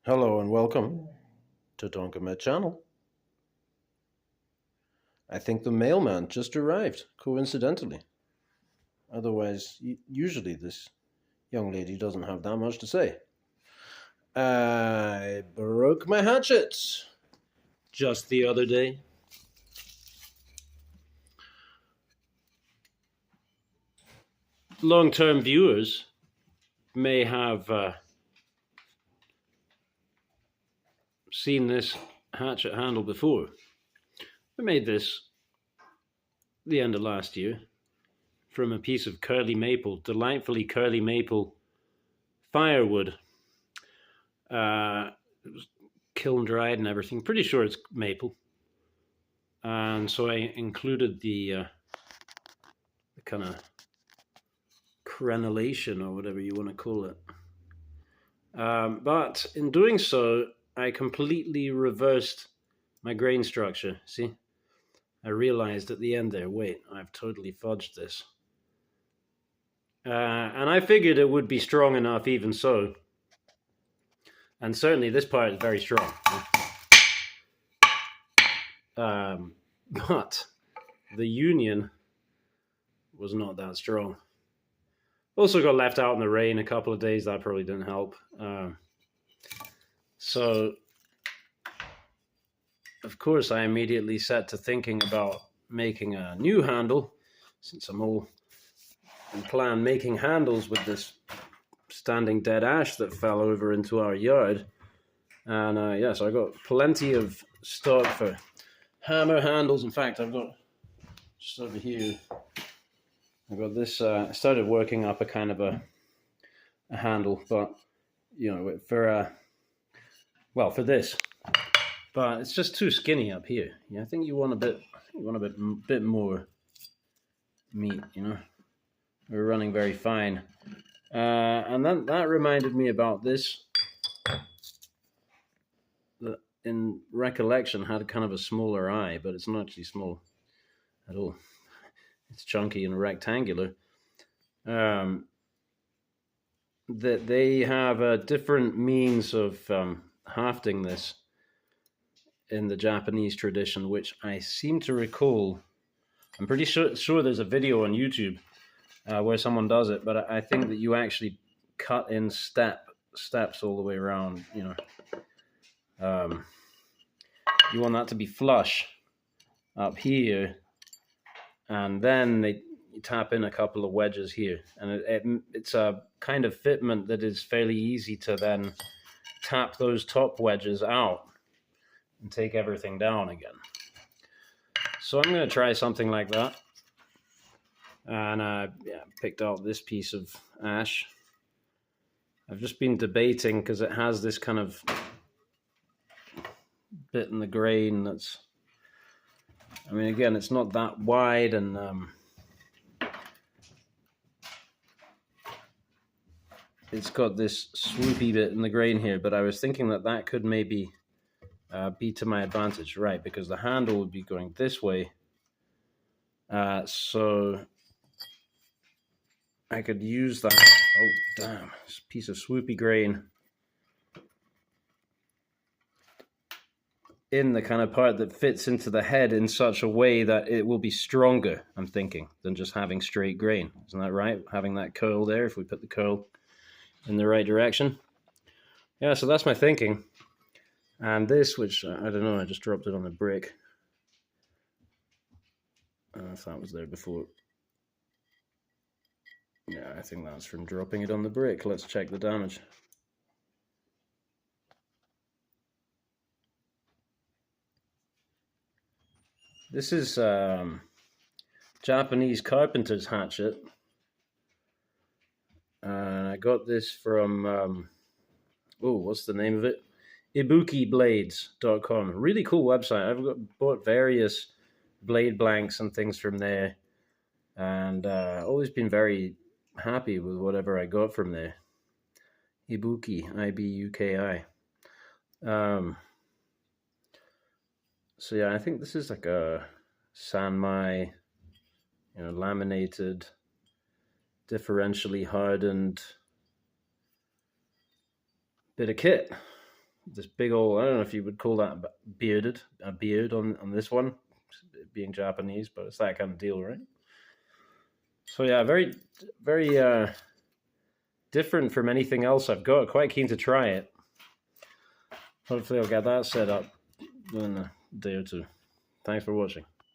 Hello and welcome to Tonkamet channel. I think the mailman just arrived, coincidentally. Otherwise, usually this young lady doesn't have that much to say. I broke my hatchet just the other day. Long-term viewers may have seen this hatchet handle before. I made this the end of last year from a piece of curly maple, delightfully curly maple firewood. It was kiln dried and everything. Pretty sure it's maple. And so I included the kind of crenellation or whatever you want to call it. But in doing so, I completely reversed my grain structure. See? I realized at the end there, wait, I've totally fudged this. And I figured it would be strong enough even so. And certainly this part is very strong. But the union was not that strong. Also got left out in the rain a couple of days. That probably didn't help. So, of course, I immediately set to thinking about making a new handle, since I'm all in plan making handles with this standing dead ash that fell over into our yard. And yeah, so I got plenty of stock for hammer handles. In fact, I've got just over here, I've got this. I started working up a kind of a handle, but you know, for this, but it's just too skinny up here. Yeah, I think you want a bit more meat. You know, we're running very fine, and then that reminded me about this. That in recollection had kind of a smaller eye, but it's not actually small at all. It's chunky and rectangular. That they have a different means of hafting this in the Japanese tradition, which I seem to recall. I'm pretty sure there's a video on YouTube where someone does it, but I think that you actually cut in steps all the way around. You know, you want that to be flush up here, and then you tap in a couple of wedges here, and it's a kind of fitment that is fairly easy to then tap those top wedges out and take everything down again. So I'm going to try something like that. And I picked out this piece of ash. I've just been debating because it has this kind of bit in the grain that's, I mean, again, it's not that wide, and it's got this swoopy bit in the grain here, but I was thinking that could maybe be to my advantage, right? Because the handle would be going this way. So I could use that. Oh, damn. This piece of swoopy grain in the kind of part that fits into the head in such a way that it will be stronger, I'm thinking, than just having straight grain. Isn't that right? Having that curl there, if we put the curl in the right direction. Yeah, so that's my thinking. And this, which, I don't know, I just dropped it on the brick. I don't know if that was there before. Yeah, I think that's from dropping it on the brick. Let's check the damage. This is Japanese Carpenter's hatchet. And I got this from, what's the name of it? Ibukiblades.com. Really cool website. I've bought various blade blanks and things from there. And always been very happy with whatever I got from there. Ibuki, Ibuki. So yeah, I think this is like a Sanmai, laminated, differentially hardened bit of kit. this big old, I don't know if you would call that a beard on this one, being Japanese, but it's that kind of deal, right? So yeah, very, very different from anything else I've got. Quite keen to try it. Hopefully I'll get that set up in a day or two. Thanks for watching.